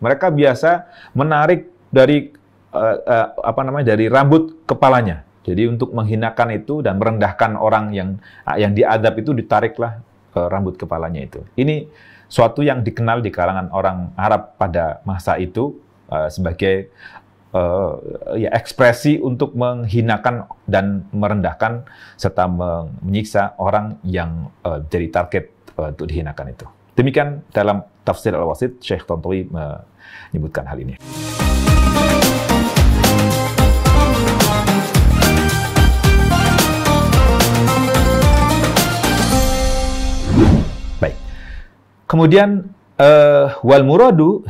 Mereka biasa menarik dari dari rambut kepalanya. Jadi untuk menghinakan itu dan merendahkan orang yang diadab itu, ditariklah rambut kepalanya itu. Ini suatu yang dikenal di kalangan orang Arab pada masa itu sebagai ekspresi untuk menghinakan dan merendahkan serta menyiksa orang yang jadi target untuk dihinakan itu. Demikian dalam tafsir Al-Wasit, Syekh Tantawi menyebutkan hal ini. Baik. Kemudian wal muradu,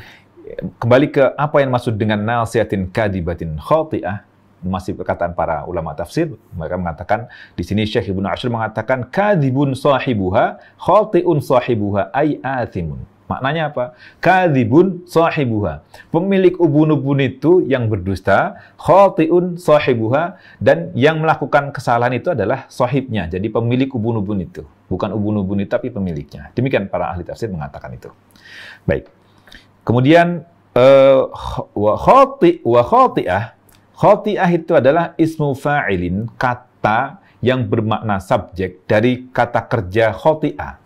kembali ke apa yang maksud dengan nasihatin kadibatin khati'ah, masih perkataan para ulama tafsir. Mereka mengatakan di sini, Syekh Ibnu Ashur mengatakan kadibun sahibuha khati'un sahibuha ay athimun. Maknanya apa? Kadibun sahibuha, pemilik ubun-ubun itu yang berdusta, khati'un sahibuha, dan yang melakukan kesalahan itu adalah sahibnya. Jadi pemilik ubun-ubun itu, bukan ubun-ubun itu tapi pemiliknya. Demikian para ahli tafsir mengatakan itu. Baik. Kemudian wa khati'ah, khati'ah itu adalah ismu fa'ilin, kata yang bermakna subjek dari kata kerja khati'ah.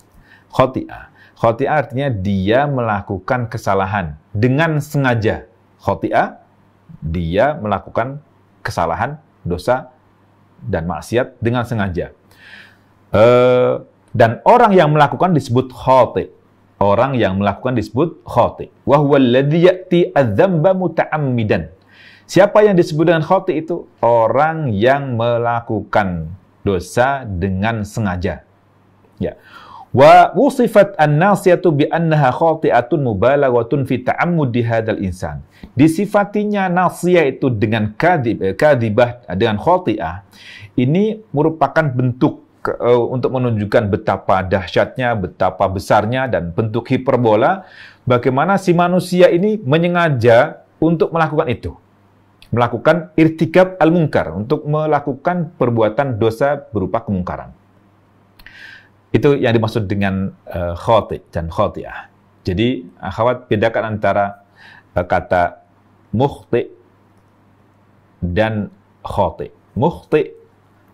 Khati'ah artinya dia melakukan kesalahan dengan sengaja. Khati'ah, dia melakukan kesalahan, dosa, dan maksiat dengan sengaja. Dan orang yang melakukan disebut khati'. Orang yang melakukan disebut khati'. Wa huwa alladhi ya'ti adz-dzamba muta'ammidan. Siapa yang disebut dengan khati' itu? Orang yang melakukan dosa dengan sengaja. Ya. Wa wusifat an-nasiyatu bi annaha khati'atun mubalaghatun fi ta'ammudi hadzal insan. Disifatinya nasiyah itu dengan kadibah, dengan khati'ah. Ini merupakan bentuk untuk menunjukkan betapa dahsyatnya, betapa besarnya, dan bentuk hiperbola bagaimana si manusia ini menyengaja untuk melakukan itu. Melakukan irtikab al-munkar, untuk melakukan perbuatan dosa berupa kemungkaran. Itu yang dimaksud dengan khati' dan khati'ah. Jadi, akhwat, bedakan antara kata mukhti' dan khati'. Mukhti',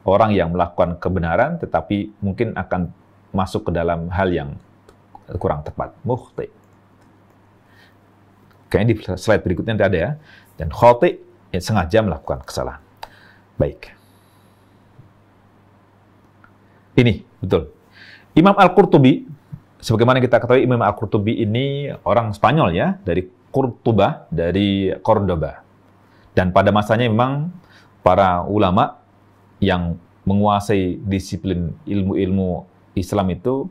orang yang melakukan kebenaran, tetapi mungkin akan masuk ke dalam hal yang kurang tepat. Mukhti'. Kayaknya di slide berikutnya nanti ada ya. Dan khati' yang sengaja melakukan kesalahan. Baik. Ini, betul. Imam Al-Qurtubi, sebagaimana kita ketahui, Imam Al-Qurtubi ini orang Spanyol ya, dari Qurtubah, dari Cordoba. Dan pada masanya memang para ulama yang menguasai disiplin ilmu-ilmu Islam itu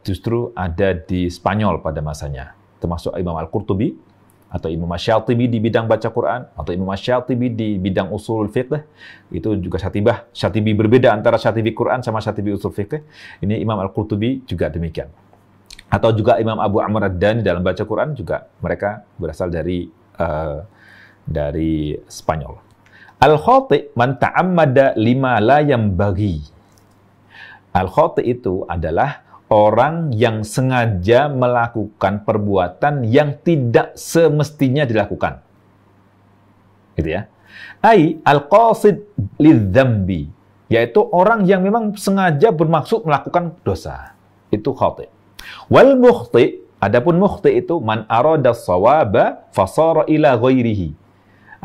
justru ada di Spanyol pada masanya. Termasuk Imam Al-Qurtubi, atau Imam Asy-Syatibi di bidang baca Quran, atau Imam Asy-Syatibi di bidang usul fiqh. Itu juga Syatibi berbeda antara Syatibi Quran sama Syatibi usul fiqh. Ini Imam Al-Qurtubi juga demikian. Atau juga Imam Abu Amr Ad-Dani dalam baca Quran juga mereka berasal dari Spanyol. Al-khati' man ta'ammada lima la yambaghi. Al-khati' itu adalah orang yang sengaja melakukan perbuatan yang tidak semestinya dilakukan. Gitu ya. Ai al-qasid lidzambi, yaitu orang yang memang sengaja bermaksud melakukan dosa. Itu khati'. Wal mukhti', adapun mukhti' itu man arada shawaba fasara ila ghairihi.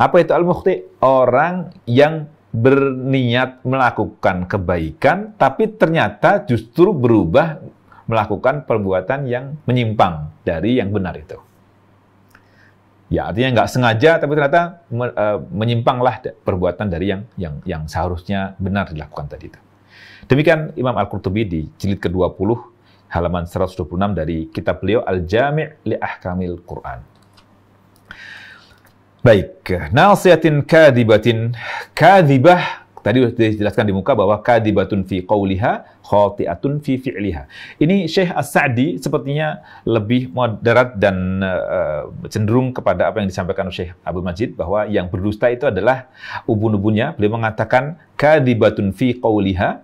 Apa itu al-mukhti'? Orang yang berniat melakukan kebaikan, tapi ternyata justru berubah melakukan perbuatan yang menyimpang dari yang benar itu. Ya, artinya nggak sengaja, tapi ternyata menyimpanglah perbuatan dari yang seharusnya benar dilakukan tadi itu. Demikian Imam Al-Qurtubi di jilid ke-20, halaman 126 dari kitab beliau Al-Jami' li Ahkamil Quran. Baik, nasihatin kadibatin. Kadibah, tadi sudah dijelaskan di muka bahwa kadibatun fi qawliha, khati'atun fi fi'liha. Ini Syekh As-Sa'di sepertinya lebih moderat dan cenderung kepada apa yang disampaikan Syekh Abdul Majid, bahwa yang berdusta itu adalah ubun-ubunnya. Beliau mengatakan kadibatun fi qawliha,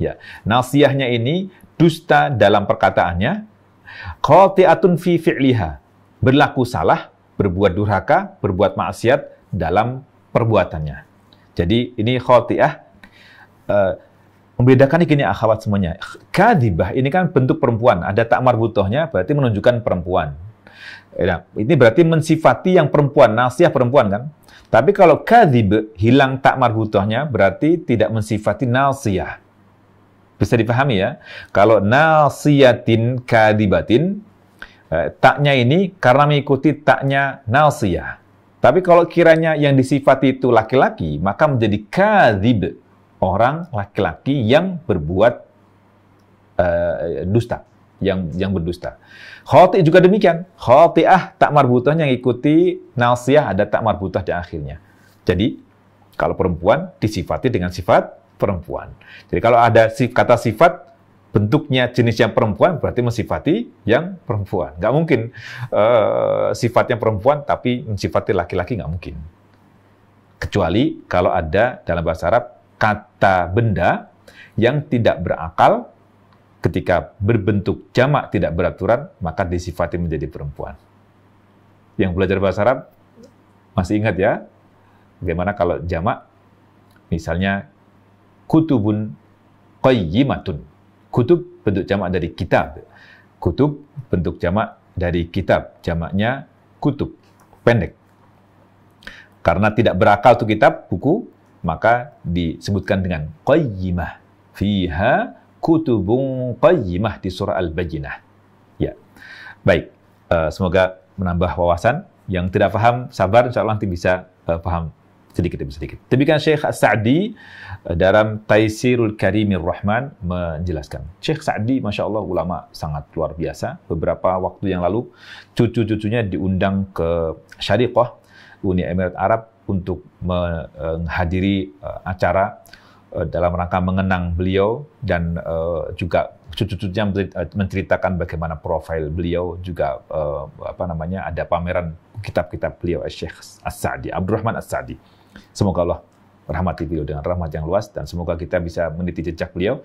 ya, nasihahnya ini dusta dalam perkataannya, khati'atun fi fi'liha, berlaku salah, berbuat durhaka, berbuat maksiat dalam perbuatannya. Jadi ini khoti'ah, membedakan ini akhwat semuanya. Kadhibah ini kan bentuk perempuan, ada tak marbutohnya, berarti menunjukkan perempuan. Nah, ini berarti mensifati yang perempuan, nasiyah perempuan kan. Tapi kalau kadhib, hilang tak marbutohnya, berarti tidak mensifati nasiyah. Bisa dipahami ya? Kalau nasiyatin kadhibatin, taknya ini karena mengikuti taknya nasiyah. Tapi kalau kiranya yang disifati itu laki-laki, maka menjadi kadhib, orang laki-laki yang berbuat dusta, yang berdusta. Khati' juga demikian. Khati'ah tak marbutah yang ikuti nasiyah, ada tak marbutah di akhirnya. Jadi kalau perempuan disifati dengan sifat perempuan. Jadi kalau ada kata sifat bentuknya jenis yang perempuan, berarti mensifati yang perempuan. Nggak mungkin sifatnya perempuan tapi mensifati laki-laki, nggak mungkin. Kecuali kalau ada dalam bahasa Arab kata benda yang tidak berakal, ketika berbentuk jamak tidak beraturan, maka disifati menjadi perempuan. Yang belajar bahasa Arab masih ingat ya, bagaimana kalau jamak, misalnya kutubun qayyimatun. Kutub bentuk jamak dari kitab. Kutub bentuk jamak dari kitab. Jamaknya kutub, pendek. Karena tidak berakal itu kitab, buku, maka disebutkan dengan qayyimah. Fiha kutubun qayyimah di surah Al-Bajinah. Ya. Baik. Semoga menambah wawasan. Yang tidak paham, sabar, insya Allah nanti bisa paham sedikit demi sedikit. Demikian Syekh As-Sa'di dalam Taisirul Karimir Rahman menjelaskan. Syekh Sa'di, Masya Allah, ulama sangat luar biasa. Beberapa waktu yang lalu, cucu-cucunya diundang ke Syariqah, Uni Emirat Arab, untuk menghadiri acara dalam rangka mengenang beliau, dan juga cucu-cucunya menceritakan bagaimana profil beliau, juga ada pameran kitab-kitab beliau, Syekh As-Sa'di, Abdurrahman As-Sa'di. Semoga Allah merahmati beliau dengan rahmat yang luas, dan semoga kita bisa meniti jejak beliau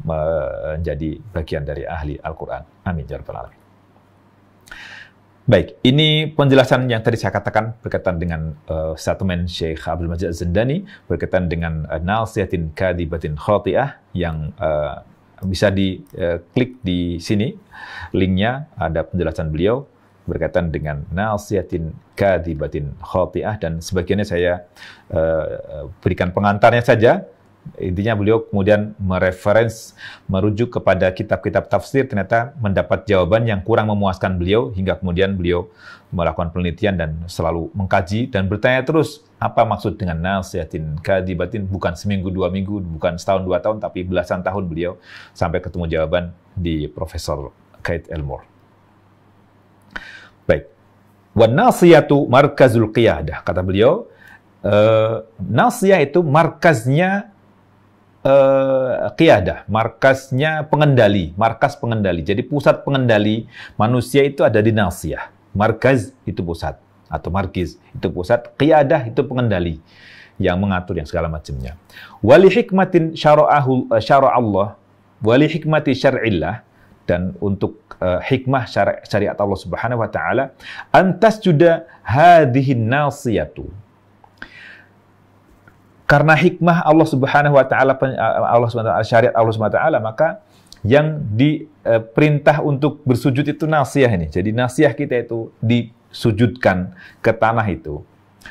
menjadi bagian dari ahli Al-Quran. Amin ya rabbal alamin. Baik, ini penjelasan yang tadi saya katakan berkaitan dengan statement Syekh Abdul Majid Az-Zindani berkaitan dengan nasihatin kadhibatin khati'ah, yang bisa diklik di sini, linknya ada penjelasan beliau berkaitan dengan nasihatin kadhibatin khati'ah, dan sebagiannya saya berikan pengantarnya saja. Intinya beliau kemudian merujuk kepada kitab-kitab tafsir, ternyata mendapat jawaban yang kurang memuaskan beliau, hingga kemudian beliau melakukan penelitian dan selalu mengkaji dan bertanya terus, apa maksud dengan nasihatin kadhibatin? Bukan seminggu, 2 minggu, bukan setahun, 2 tahun, tapi belasan tahun beliau sampai ketemu jawaban di Profesor Kait Elmore. Baik. Wan nasiyatu markazul qiyadah, kata beliau, nasiyah itu markaznya qiyadah, markasnya pengendali, markas pengendali. Jadi pusat pengendali manusia itu ada di nasiyah. Markaz itu pusat, atau markiz itu pusat, qiyadah itu pengendali yang mengatur yang segala macamnya. Wali hikmatin syara'allah, wali hikmati syar'illah, dan untuk hikmah syariat Allah Subhanahu wa taala, antas juga hadhihin nasiyatu. Karena hikmah Allah Subhanahu wa taala, syariat Allah Subhanahu wa taala, maka yang diperintah untuk bersujud itu nasiyah ini. Jadi nasiyah kita itu disujudkan ke tanah itu.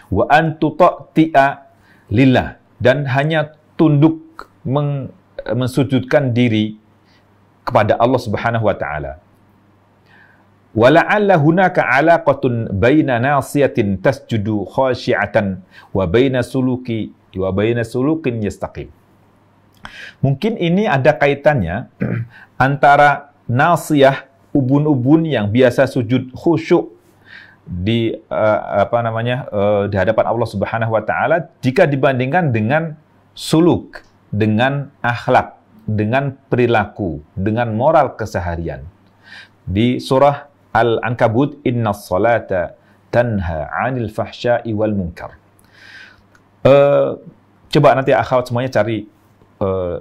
Wa antutati'a lillah, dan hanya tunduk mensujudkan diri kepada Allah Subhanahu wa taala. Wa la'alla hunaka 'alaqatun baina nasiyatin tasjudu khashi'atan wa baina sulukin yastaqim. Mungkin ini ada kaitannya antara nasiyah, ubun-ubun yang biasa sujud khusyuk di di hadapan Allah Subhanahu wa taala, jika dibandingkan dengan suluk, dengan akhlak, dengan perilaku, dengan moral keseharian. Di surah Al-Ankabut, innas salata tanha 'anil fahsya'i wal munkar. Coba nanti akhwat semuanya cari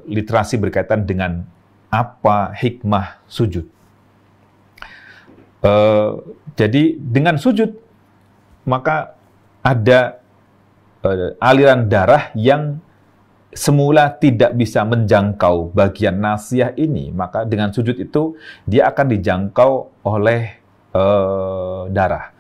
literasi berkaitan dengan apa hikmah sujud. Eh, jadi dengan sujud maka ada aliran darah yang semula tidak bisa menjangkau bagian nasiyah ini, maka dengan sujud itu dia akan dijangkau oleh darah.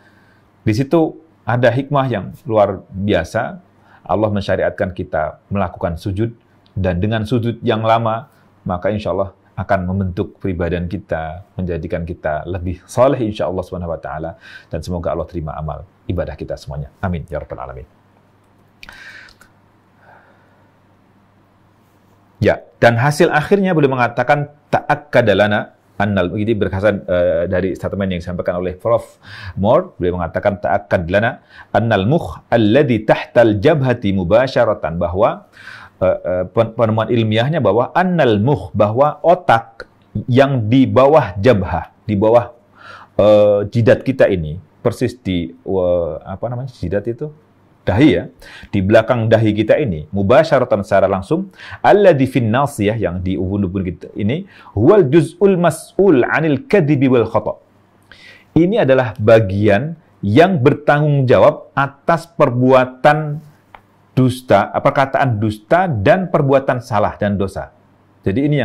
Di situ ada hikmah yang luar biasa. Allah mensyariatkan kita melakukan sujud, dan dengan sujud yang lama, maka insya Allah akan membentuk pribadian kita, menjadikan kita lebih soleh insya Allah Subhanahu wa Ta'ala, dan semoga Allah terima amal ibadah kita semuanya. Amin ya rabbal alamin. Ya, dan hasil akhirnya boleh mengatakan ta'akkada lana annal, ini berkaitan dari statement yang disampaikan oleh Prof. Moore, beliau mengatakan ta'akkad lana annal mukh alladhi tahtal jabhati mubasyaratan, bahwa penemuan ilmiahnya bahwa annal mukh, bahwa otak yang di bawah jabhah, di bawah jidat kita ini, persis di apa namanya jidat itu? Dahi ya, di belakang dahi kita ini, mubasyaratan secara langsung, alladzi fin nasiyah, yang di ubun-ubun kita ini, huwal juz'ul mas'ul 'anil kadhibi wal khata'. Ini adalah bagian yang bertanggung jawab atas perbuatan dusta, perkataan dusta dan perbuatan salah dan dosa. Jadi ini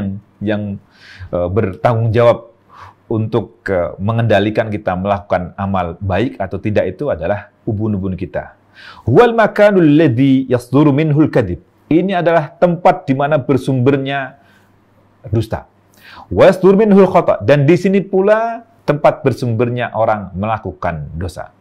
yang bertanggung jawab untuk mengendalikan kita melakukan amal baik atau tidak, itu adalah ubun-ubun kita. Huwal makanul ladzi yasduru minhul kadhib. Ini adalah tempat di mana bersumbernya dusta. Wa yasduru minhul khata', dan di sini pula tempat bersumbernya orang melakukan dosa.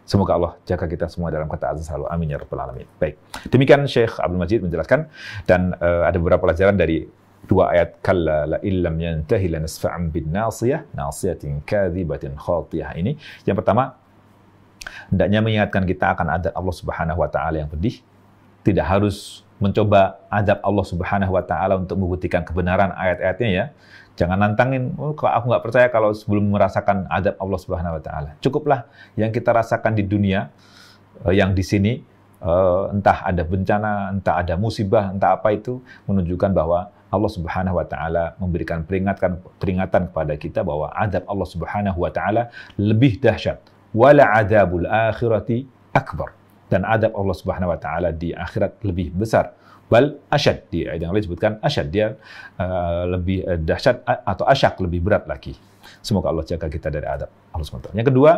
Semoga Allah jaga kita semua dalam ketaatan selalu. Amin ya rabbal alamin. Baik. Demikian Syekh Abdul Majid menjelaskan, dan ada beberapa pelajaran dari dua ayat kalla la illam yantahi lanasfa'an bin nasiyah nasiyatin kadhibatin khatiyah ini. Yang pertama, hendaknya mengingatkan kita akan adab Allah Subhanahu wa Ta'ala yang pedih. Tidak harus mencoba adab Allah Subhanahu wa Ta'ala untuk membuktikan kebenaran ayat-ayatnya ya. Jangan nantangin, kalau aku nggak percaya kalau sebelum merasakan adab Allah Subhanahu wa Ta'ala. Cukuplah yang kita rasakan di dunia, yang di sini, entah ada bencana, entah ada musibah, entah apa itu, menunjukkan bahwa Allah Subhanahu wa Ta'ala memberikan peringatan kepada kita bahwa adab Allah Subhanahu wa Ta'ala lebih dahsyat. Wala adzabul akhirati akbar, dan adab Allah Subhanahu wa Ta'ala di akhirat lebih besar. Bal asyad, di ayat yang lain disebutkan asyad, dia lebih dahsyat, atau asyak, lebih berat lagi. Semoga Allah jaga kita dari adab Allah Subhanahu wa Ta'ala. Yang kedua,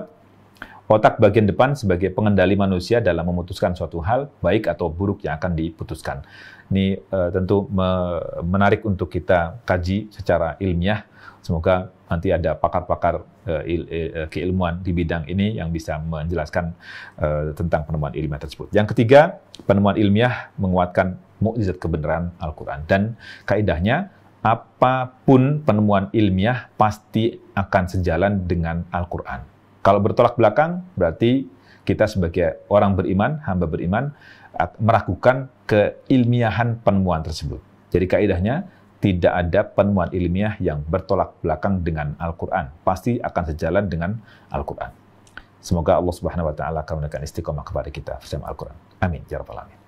otak bagian depan sebagai pengendali manusia dalam memutuskan suatu hal baik atau buruk yang akan diputuskan. Ini tentu menarik untuk kita kaji secara ilmiah. Semoga nanti ada pakar-pakar keilmuan di bidang ini yang bisa menjelaskan tentang penemuan ilmiah tersebut. Yang ketiga, penemuan ilmiah menguatkan mukjizat kebenaran Al-Quran. Dan kaidahnya, apapun penemuan ilmiah pasti akan sejalan dengan Al-Quran. Kalau bertolak belakang, berarti kita sebagai orang beriman, hamba beriman, meragukan keilmiahan penemuan tersebut. Jadi kaidahnya, tidak ada penemuan ilmiah yang bertolak belakang dengan Al-Quran. Pasti akan sejalan dengan Al-Quran. Semoga Allah Subhanahu wa Ta'ala akan memberikan istiqomah kepada kita bersama Al-Quran. Amin ya rabbal alamin.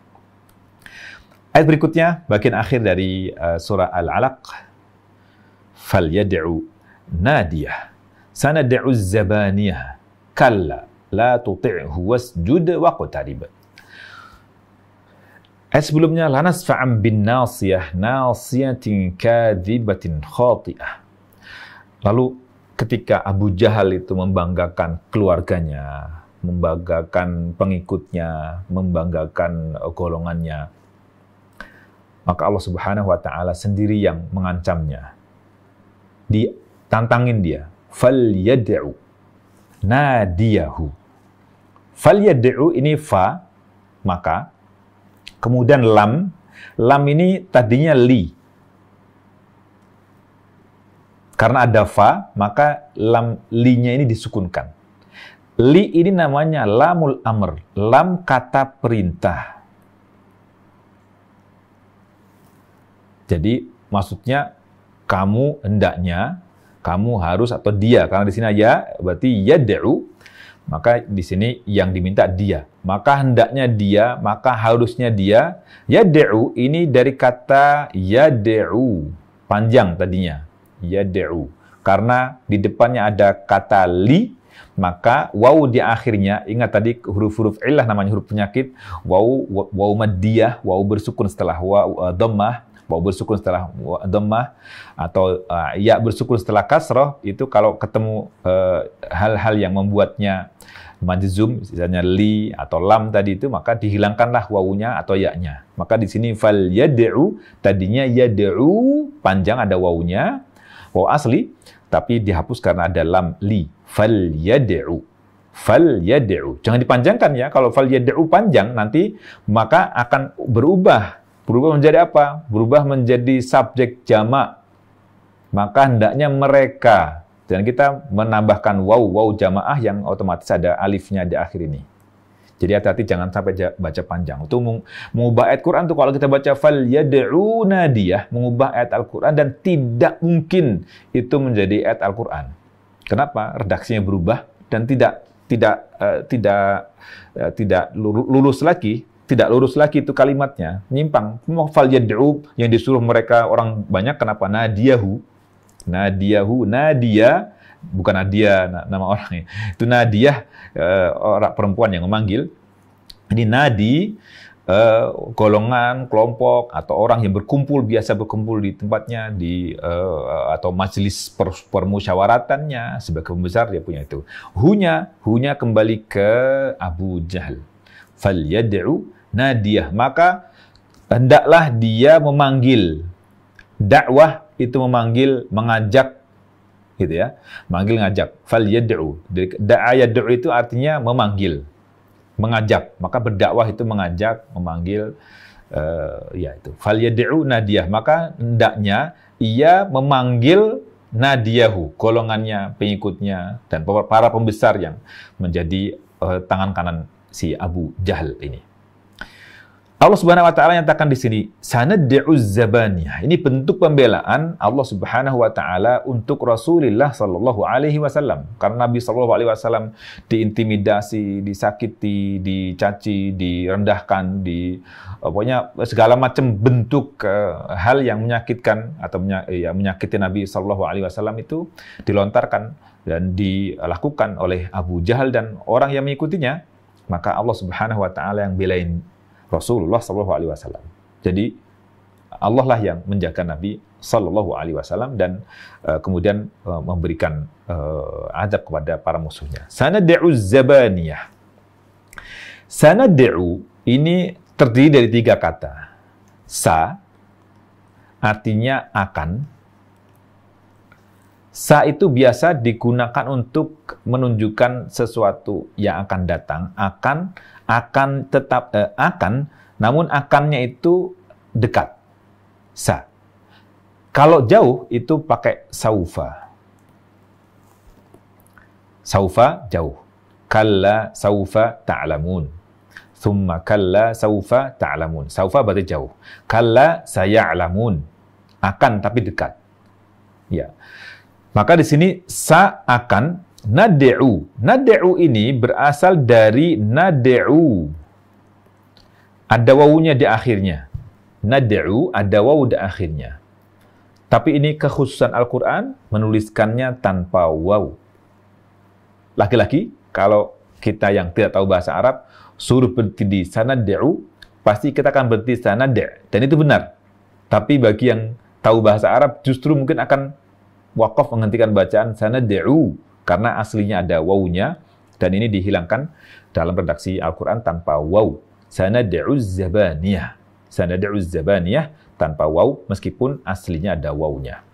Ayat berikutnya, bagian akhir dari surah Al-Alaq. Falyad'u nadiyah sanad'u zabaniyah kalla la tuti'hu wasjud waqtarib. Ayat sebelumnya, lanasfa'an bin nasiyah nasiyatin kadhibatin khati'ah. Lalu ketika Abu Jahal itu membanggakan keluarganya, membanggakan pengikutnya, membanggakan golongannya, maka Allah Subhanahu wa Ta'ala sendiri yang mengancamnya. Ditantangin dia. Falyad'u nadiyahu. Falyad'u ini fa, maka. Kemudian lam ini tadinya li. Karena ada fa, maka lam li-nya ini disukunkan. Li ini namanya lamul amr, lam kata perintah. Jadi maksudnya kamu hendaknya, kamu harus, atau dia, karena di sini ya berarti yad'u, maka di sini yang diminta dia. Maka hendaknya dia, maka harusnya dia. Yad'u ini dari kata yad'u, panjang tadinya. Yad'u. Karena di depannya ada kata li, maka waw di akhirnya, ingat tadi huruf-huruf illah namanya huruf penyakit, waw maddiyah, waw bersukun setelah waw dhammah, waw bersukun setelah dhammah, atau ya bersukun setelah kasrah, itu kalau ketemu hal-hal yang membuatnya majzum, misalnya li atau lam tadi itu, maka dihilangkanlah wawunya atau ya-nya. Maka di sini fal yad'u, tadinya yad'u panjang ada wawunya, waw asli, tapi dihapus karena ada lam li. Fal yad'u. Fal yad'u. Jangan dipanjangkan ya. Kalau fal yad'u panjang nanti maka akan berubah. Berubah menjadi apa? Berubah menjadi subjek jamak. Maka hendaknya mereka. Dan kita menambahkan waw jamaah yang otomatis ada alifnya di akhir ini. Jadi hati-hati jangan sampai baca panjang. Itu mengubah ayat Quran tuh kalau kita baca fal yad'u nadiyah, mengubah ayat Al-Quran dan tidak mungkin itu menjadi ayat Al-Quran. Kenapa? Redaksinya berubah dan tidak lurus lagi. Tidak lurus lagi itu kalimatnya, nyimpang. Fal yad'u yang disuruh mereka orang banyak, kenapa? Nadiyahu, Nadia, bukan Nadia nama orangnya. Itu Nadiah, orang perempuan yang memanggil. Ini nadi, golongan, kelompok, atau orang yang biasa berkumpul di tempatnya, atau majelis permusyawaratannya, sebagai pembesar dia punya itu. Hunya kembali ke Abu Jahal. Fal yad'u nadiyah, maka hendaklah dia memanggil. Dakwah itu memanggil, mengajak, gitu ya. Manggil, ngajak. Fal yad'u. Da'a yad'u itu artinya memanggil, mengajak. Maka berdakwah itu mengajak, memanggil, ya itu. Fal yad'u nadiyah. Maka hendaknya ia memanggil nadiyahu, golongannya, pengikutnya, dan para pembesar yang menjadi tangan kanan si Abu Jahal ini. Allah Subhanahu wa taala nyatakan di sini, sanad'uz zabaniyah. Ini bentuk pembelaan Allah Subhanahu wa taala untuk Rasulullah sallallahu alaihi wasallam. Karena Nabi sallallahu alaihi wasallam diintimidasi, disakiti, dicaci, direndahkan, pokoknya segala macam bentuk hal yang menyakitkan atau menyakiti Nabi sallallahu alaihi wasallam itu dilontarkan dan dilakukan oleh Abu Jahal dan orang yang mengikutinya. Maka Allah Subhanahu wa taala yang belain Rasulullah sallallahu alaihi wasallam. Jadi Allah lah yang menjaga Nabi sallallahu alaihi wasallam dan kemudian memberikan azab kepada para musuhnya. Sanad'u zabaniyah. Sanad'u ini terdiri dari 3 kata. Sa artinya akan. Sa itu biasa digunakan untuk menunjukkan sesuatu yang akan datang, akan tetap akan, namun akannya itu dekat. Sa. Kalau jauh itu pakai saufa. Saufa jauh. Kalla saufa ta'lamun. Thumma kalla saufa ta'lamun. Saufa berarti jauh. Kalla saya'lamun. Akan tapi dekat. Ya. Maka di sini sa akan nad'u. Nad'u ini berasal dari nad'u. Ada wawunya di akhirnya. Nad'u ada wawu di akhirnya. Tapi ini kekhususan Al-Quran menuliskannya tanpa wawu. Laki-laki, kalau kita yang tidak tahu bahasa Arab, suruh berhenti di sanad'u, pasti kita akan berhenti sanad'. Dan itu benar. Tapi bagi yang tahu bahasa Arab, justru mungkin akan wakaf menghentikan bacaan sanad'u karena aslinya ada wawunya dan ini dihilangkan dalam redaksi Al-Quran tanpa waw. Sanad'uz zabaniyah. Sanad'uz zabaniyah tanpa waw meskipun aslinya ada wawunya.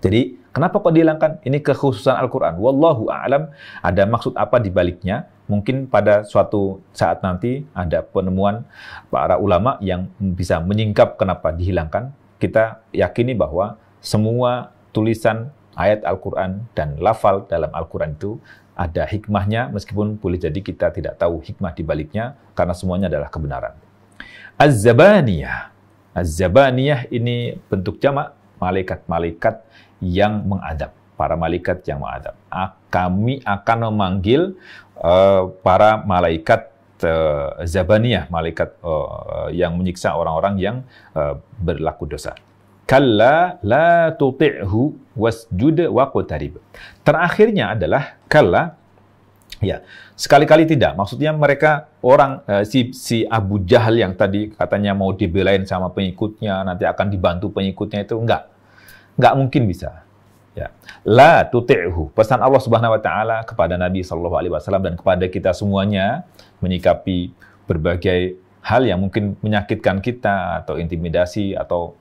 Jadi kenapa kok dihilangkan? Ini kekhususan Al-Quran. Wallahu a'lam, ada maksud apa di baliknya? Mungkin pada suatu saat nanti ada penemuan para ulama yang bisa menyingkap kenapa dihilangkan. Kita yakini bahwa semua tulisan ayat Al-Quran dan lafal dalam Al-Quran itu ada hikmahnya, meskipun boleh jadi kita tidak tahu hikmah di baliknya, karena semuanya adalah kebenaran. Az-zabaniyah. Az-zabaniyah ini bentuk jamak, malaikat-malaikat yang mengadab. Para malaikat yang mengadab. Kami akan memanggil para malaikat zabaniyah, malaikat yang menyiksa orang-orang yang berlaku dosa. Kalla la tuti'hu wasjud waqtarib. Terakhirnya adalah kalla, ya, sekali-kali tidak. Maksudnya mereka orang si Abu Jahal yang tadi katanya mau dibelain sama pengikutnya, nanti akan dibantu pengikutnya, itu enggak mungkin bisa. Ya. La tuti'hu. Pesan Allah Subhanahu wa taala kepada Nabi sallallahu alaihi wasallam dan kepada kita semuanya menyikapi berbagai hal yang mungkin menyakitkan kita atau intimidasi atau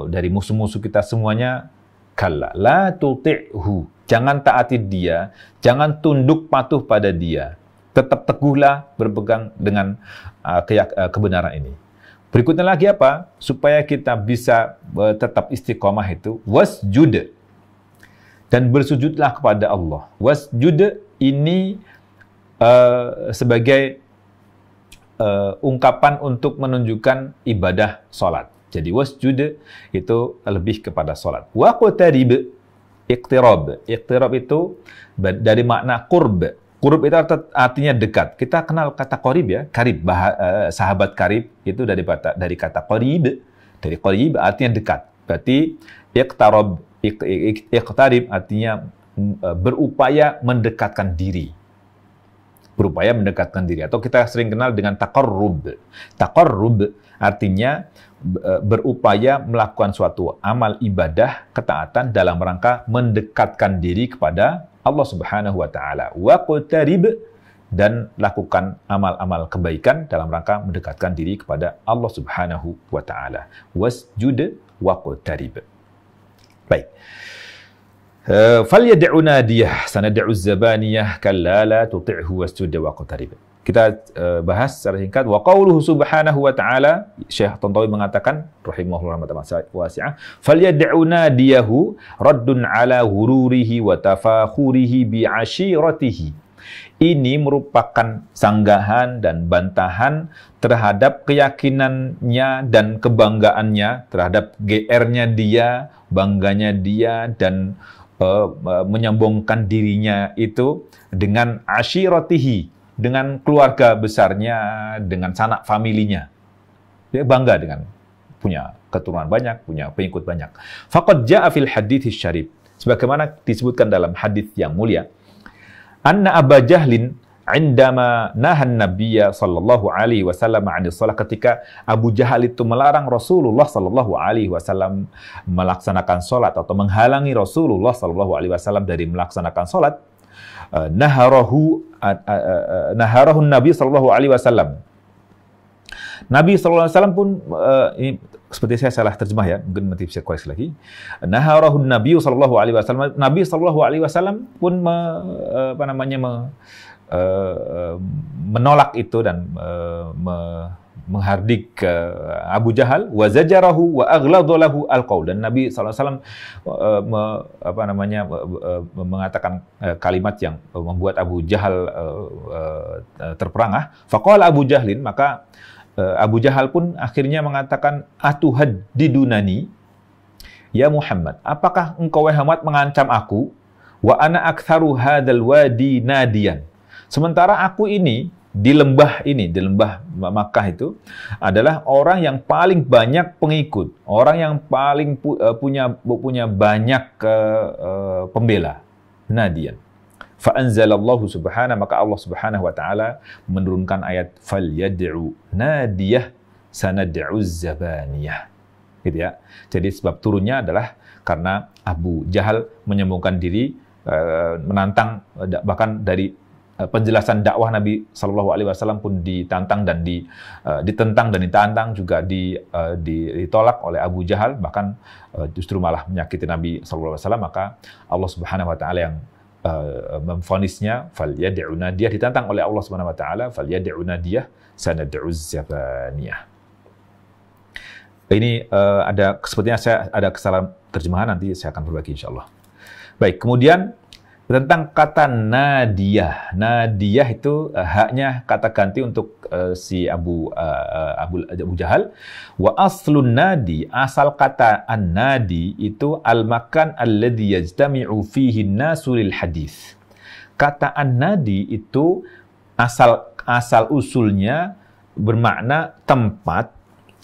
dari musuh-musuh kita semuanya, kalla la tuti'hu. Jangan taati dia, jangan tunduk patuh pada dia. Tetap teguhlah berpegang dengan kebenaran ini. Berikutnya lagi apa? Supaya kita bisa tetap istiqomah itu, wasjud. Dan bersujudlah kepada Allah. Wasjud ini sebagai ungkapan untuk menunjukkan ibadah salat. Jadi wasjud itu lebih kepada salat. Waqtarib, iqtirab. Iqtirab itu dari makna qurb. Qurb itu artinya dekat. Kita kenal kata qarib ya, karib, sahabat karib itu dari kata qarib. Dari qarib artinya dekat. Berarti iqtarib artinya berupaya mendekatkan diri. Berupaya mendekatkan diri. Atau kita sering kenal dengan taqarrub. Taqarrub artinya berupaya melakukan suatu amal ibadah, ketaatan dalam rangka mendekatkan diri kepada Allah Subhanahu wa taala. Waqtarib, dan lakukan amal-amal kebaikan dalam rangka mendekatkan diri kepada Allah Subhanahu wa taala. Wasjud waqtarib. Baik. Falyad'u nadiyah sanad'u zabaniyah kalla la tuti'hu wasjud waqtarib. Kita bahas secara singkat. Wa qauluhu subhanahu wa ta'ala, Syekh Tantawi mengatakan rahimahullah rahmatan wasi'ah, falyad'u nadiyahu raddun ala ghururihi wa tafakhurihi bi 'ashiratihi. Ini merupakan sanggahan dan bantahan terhadap keyakinannya dan kebanggaannya, terhadap GR-nya dia, bangganya dia, dan menyombongkan dirinya itu dengan ashiratihi, dengan keluarga besarnya, dengan sanak familinya. Dia bangga dengan punya keturunan banyak, punya pengikut banyak. Faqad ja'a fil hadits syarif. Sebagaimana disebutkan dalam hadis yang mulia, anna Aba Jahlin indama nahan Nabiyya sallallahu alaihi wasallam 'anis shalah, ketika Abu Jahal itu melarang Rasulullah sallallahu alaihi wasallam melaksanakan salat atau menghalangi Rasulullah sallallahu alaihi wasallam dari melaksanakan salat, naharahu Nabi sallallahu alaihi wasallam. Nabi sallallahu alaihi wasallam pun ini seperti saya salah terjemah ya, mungkin nanti bisa koreksi lagi. Naharahu Nabi sallallahu alaihi wasallam. Nabi sallallahu alaihi wasallam pun menolak itu dan menghardik Abu Jahal, wa zajarahu wa aghladu lahu alqaul, dan Nabi SAW mengatakan kalimat yang membuat Abu Jahal terperangah. Faqala Abu Jahlin, maka Abu Jahal pun akhirnya mengatakan, atuhaddidunani ya Muhammad, apakah engkau wahai Muhammad mengancam aku, wa ana aktsaru hadzal wadi nadiyan, sementara aku ini di lembah Makkah itu adalah orang yang paling banyak pengikut, orang yang paling punya banyak pembela. Nadiyan. Fa anzalallahu subhanahu, maka Allah Subhanahu wa taala menurunkan ayat falyad'u nadiyah sanad'u zabaniyah. Gitu ya. Jadi sebab turunnya adalah karena Abu Jahal menyombongkan diri, menantang, bahkan dari penjelasan dakwah Nabi Shallallahu Alaihi Wasallam pun ditantang dan ditentang dan ditantang juga ditolak oleh Abu Jahal, bahkan justru malah menyakiti Nabi Shallallahu Alaihi Wasallam. Maka Allah Subhanahu Wa Taala yang memvonisnya falyad'u nadiyah, ditantang oleh Allah Subhanahu Wa Taala falyad'u nadiyah sanad'u zabaniyah. Ini sepertinya saya ada kesalahan terjemahan, nanti saya akan berbagi insyaallah. Baik, kemudian tentang kata nadiyah. Nadiyah itu haknya kata ganti untuk si Abu Jahal. Wa aslun nadi, asal kata an-nadi itu al-makan alladhi yajtami'u fihi an-nasu lil hadis. Kata an-nadi itu asal usulnya bermakna tempat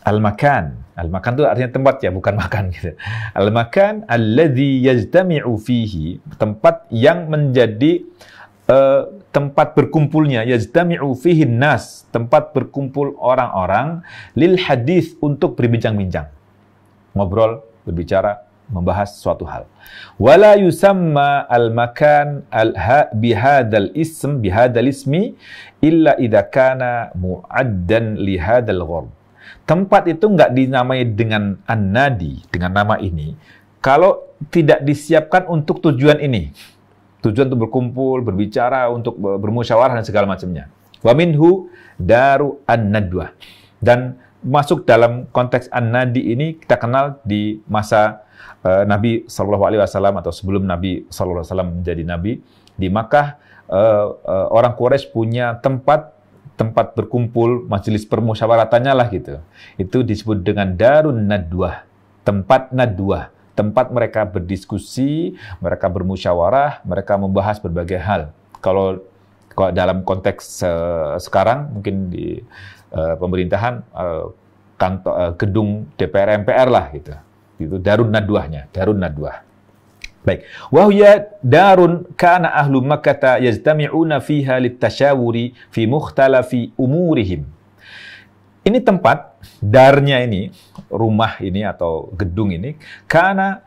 Al-makan. Al-makan itu artinya tempat ya, bukan makan gitu. Al-makan alladzi yajtami'u fihi, tempat yang menjadi tempat berkumpulnya, yajtami'u fihi nas, tempat berkumpul orang-orang lil hadis, untuk berbincang-bincang. Ngobrol, berbicara, membahas suatu hal. Wala yusamma al-makan bihadzal ismi illa idza kana mu'addan li hadzal gharb. Tempat itu nggak dinamai dengan an-nadi, dengan nama ini, kalau tidak disiapkan untuk tujuan ini. Tujuan untuk berkumpul, berbicara, untuk bermusyawarah dan segala macamnya. Wa minhu daru an-nadwah. Dan masuk dalam konteks an-nadi ini kita kenal di masa Nabi SAW atau sebelum Nabi SAW menjadi Nabi. Di Makkah, orang Quraisy punya tempat berkumpul, majelis permusyawaratannya lah gitu. Itu disebut dengan darun nadwah, tempat nadwah. Tempat mereka berdiskusi, mereka bermusyawarah, mereka membahas berbagai hal. Kalau dalam konteks sekarang, mungkin di pemerintahan, gedung DPR MPR lah gitu. Itu darun nadwahnya, darun nadwah. Baik. Wa hiya darun kana ahlu Makkah yajtami'una fiha litashawuri fi mukhtalafi umurihim. Ini tempat, darnya ini, rumah ini atau gedung ini, karena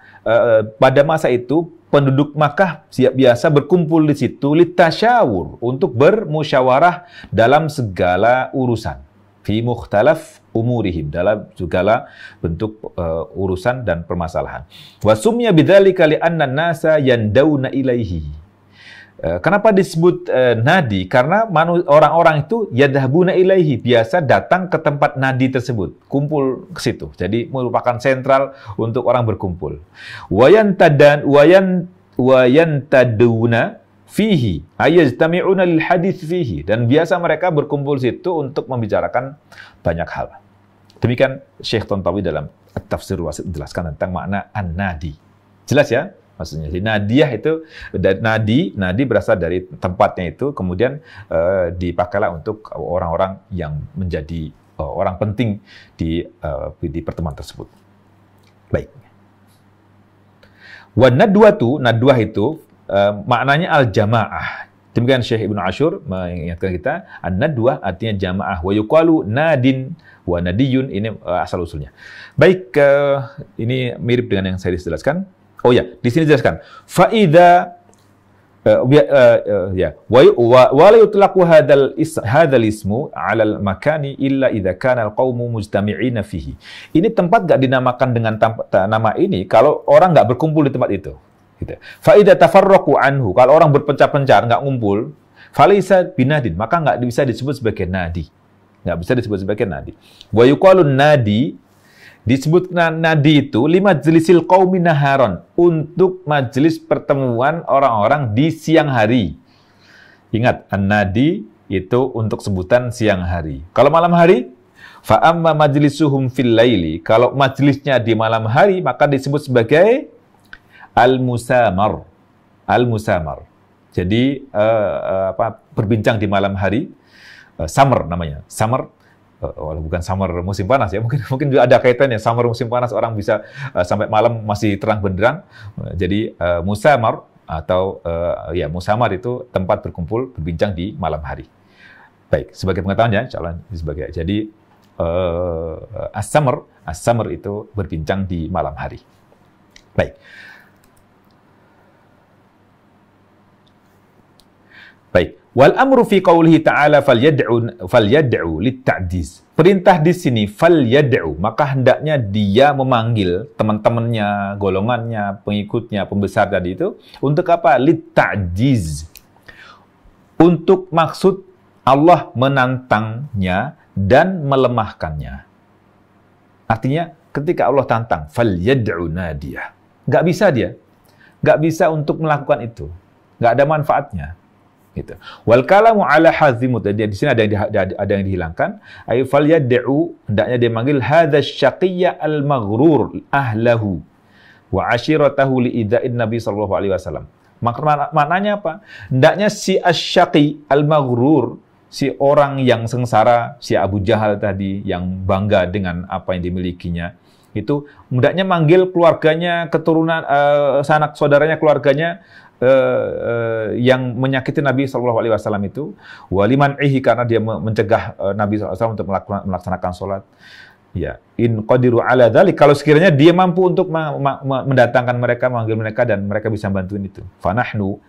pada masa itu penduduk Makkah biasa berkumpul di situ litasyawur, untuk bermusyawarah dalam segala urusan. Fi mukhtalaf umurihim, dalam segala bentuk urusan dan permasalahan. Wa sumya bidzalika li anna an-nasa yandawna ilaihi. Kenapa disebut nadi? Karena orang-orang itu yadhabuna ilaihi, biasa datang ke tempat nadi tersebut, kumpul ke situ. Jadi merupakan sentral untuk orang berkumpul. Wayantaduna fihi, ayajtami'una lil hadits fihi, dan biasa mereka berkumpul situ untuk membicarakan banyak hal. Demikian Syekh Tantawi dalam At-Tafsir Wasit menjelaskan tentang makna an-nadi. Jelas ya? Maksudnya, jadi nadiyah itu, nadi berasal dari tempatnya itu, kemudian dipakailah untuk orang-orang yang menjadi orang penting di pertemuan tersebut. Baik. Wa nadwah itu maknanya al-jamaah. Demikian Syekh Ibnu Ashur mengingatkan kita, an-nadwah artinya jamaah. Wa yuqalu nadin wa nadiyun, ini asal usulnya. Baik, ini mirip dengan yang saya jelaskan. Oh ya, di sini dijelaskan. Faida wa la yutlaqu hadzal ismu 'ala al-makani illa idza kana al-qaumu mujtami'ina fihi. Ini tempat enggak dinamakan dengan nama ini kalau orang enggak berkumpul di tempat itu. Gitu. Faida tafarraqu anhu, kalau orang berpencar-pencar enggak ngumpul, falaysa binadin, maka enggak bisa disebut sebagai nadi. Enggak bisa disebut sebagai nadi. Wa yuqalu nadi, disebut nadi itu lima majlisil qaumi naharon, untuk majelis pertemuan orang-orang di siang hari. Ingat, an-nadi itu untuk sebutan siang hari. Kalau malam hari, fa amma majlisuhum fil laili, kalau majelisnya di malam hari maka disebut sebagai al-musamar. Al-musamar. Jadi berbincang di malam hari, summer namanya. Summer, bukan summer musim panas ya, mungkin juga ada kaitannya. Summer musim panas orang bisa sampai malam masih terang benderang. Jadi musamar atau musamar itu tempat berkumpul berbincang di malam hari. Baik, sebagai pengetahuannya, jadi as-summer itu berbincang di malam hari. Baik. Wal amru fi qoulihi ta'ala falyad'u lit-ta'diz. Perintah di sini falyad'u, maka hendaknya dia memanggil teman-temannya, golongannya, pengikutnya, pembesar tadi itu untuk apa? Lit-ta'diz. Untuk maksud Allah menantangnya dan melemahkannya. Artinya ketika Allah tantang falyad'u nadiyah, nggak bisa dia. Nggak bisa untuk melakukan itu. Nggak ada manfaatnya. Gitu. Wal kalamu ala hazimut, di sini ada yang dihilangkan. Ay falyad'u, hendaknya dia manggil hadza syaqiyya al-maghrur ahlahu wa ashiratahu li idza'in Nabi sallallahu alaihi wasallam. Maknanya apa? Hendaknya si asy-syaqi al-maghrur, si orang yang sengsara, si Abu Jahal tadi yang bangga dengan apa yang dimilikinya, itu hendaknya manggil keluarganya, keturunan, sanak saudaranya, keluarganya yang menyakiti Nabi Shallallahu Alaihi Wasallam itu, waliman karena dia mencegah Nabi SAW untuk melaksanakan sholat. Ya, in qadiru ala dzalik, kalau sekiranya dia mampu untuk mendatangkan mereka, memanggil mereka dan mereka bisa bantuin itu. Fanahnu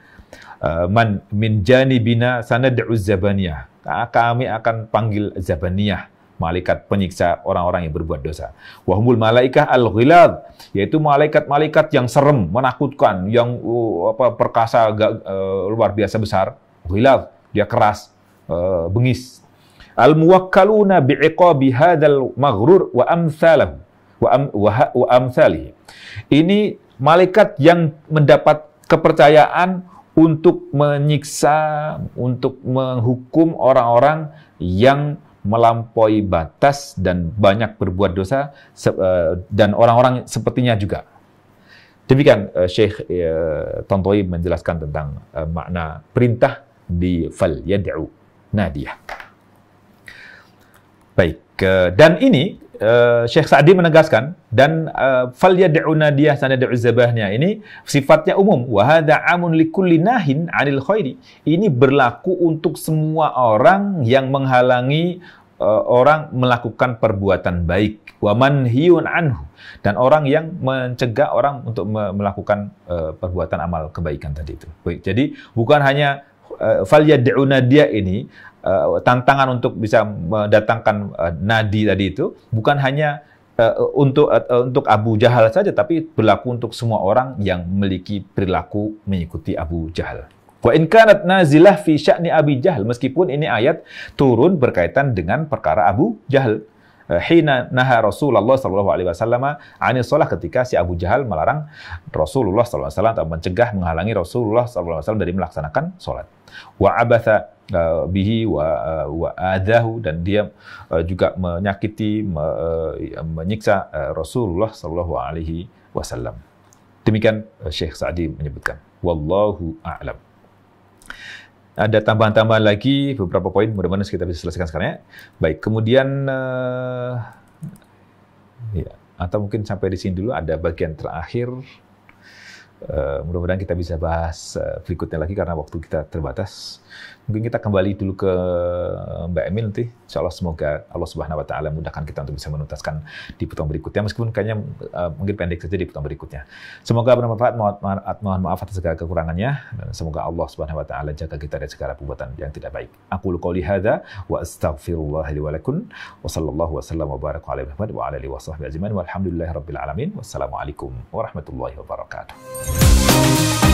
man min janibina sanad'u zabaniyah. Kami akan panggil zabaniyah, malaikat penyiksa orang-orang yang berbuat dosa. Wahumul malaikah al-ghilad, yaitu malaikat-malaikat yang serem, menakutkan, yang perkasa, luar biasa besar. Ghilad, dia keras, bengis. Al-muwakkaluna bi'iqabi hadzal maghrur wa amsalahu wa amsalihi. Ini malaikat yang mendapat kepercayaan untuk menyiksa, untuk menghukum orang-orang yang melampaui batas dan banyak berbuat dosa, dan orang-orang sepertinya juga. Demikian Syekh Tantowi menjelaskan tentang makna perintah di fal yad'u nadiyah. Baik, dan ini Syekh Sa'di menegaskan, dan fal yad'u nadiyah sanad'u zabahnya ini sifatnya umum, wa hadza 'amun likulli nahin 'anil khairi. Ini berlaku untuk semua orang yang menghalangi orang melakukan perbuatan baik, wa manhiyun anhu, dan orang yang mencegah orang untuk melakukan perbuatan amal kebaikan tadi itu. Baik, jadi bukan hanya fal yad'u nadiyah ini tantangan untuk bisa mendatangkan nadi tadi itu, bukan hanya untuk Abu Jahal saja, tapi berlaku untuk semua orang yang memiliki perilaku mengikuti Abu Jahal. Wa in kanat nazilah fi sya'ni Abi Jahal, meskipun ini ayat turun berkaitan dengan perkara Abu Jahal. Hina naha Rasulullah sallallahu alaihi wasallam ani shalah, ketika si Abu Jahal melarang Rasulullah sallallahu alaihi wasallam atau mencegah, menghalangi Rasulullah sallallahu alaihi wasallam dari melaksanakan salat. Wa abatha bihi wa adahu, dan dia juga menyakiti, menyiksa Rasulullah sallallahu alaihi wasallam. Demikian Syekh Sa'di menyebutkan. Wallahu a'lam. Ada tambahan-tambahan lagi, beberapa poin, mudah-mudahan kita bisa selesaikan sekarang ya. Baik, kemudian ya, atau mungkin sampai di sini dulu, ada bagian terakhir. Mudah-mudahan kita bisa bahas berikutnya lagi karena waktu kita terbatas. Mungkin kita kembali dulu ke Mbak Emil nanti. Insyaallah semoga Allah Subhanahu wa taala mudahkan kita untuk bisa menuntaskan di pertemuan berikutnya, meskipun kayaknya mungkin pendek saja di pertemuan berikutnya. Semoga bermanfaat. Mohon maaf atas segala kekurangannya, dan semoga Allah Subhanahu wa taala jaga kita dari segala perbuatan yang tidak baik. Aqulu qouli hadza wa astaghfirullah li wa lakum wa sallallahu wa sallam wa baraka ala Muhammad wa ala alihi wa sahbihi ajmain walhamdulillahirabbil alamin. Wassalamualaikum warahmatullahi wabarakatuh.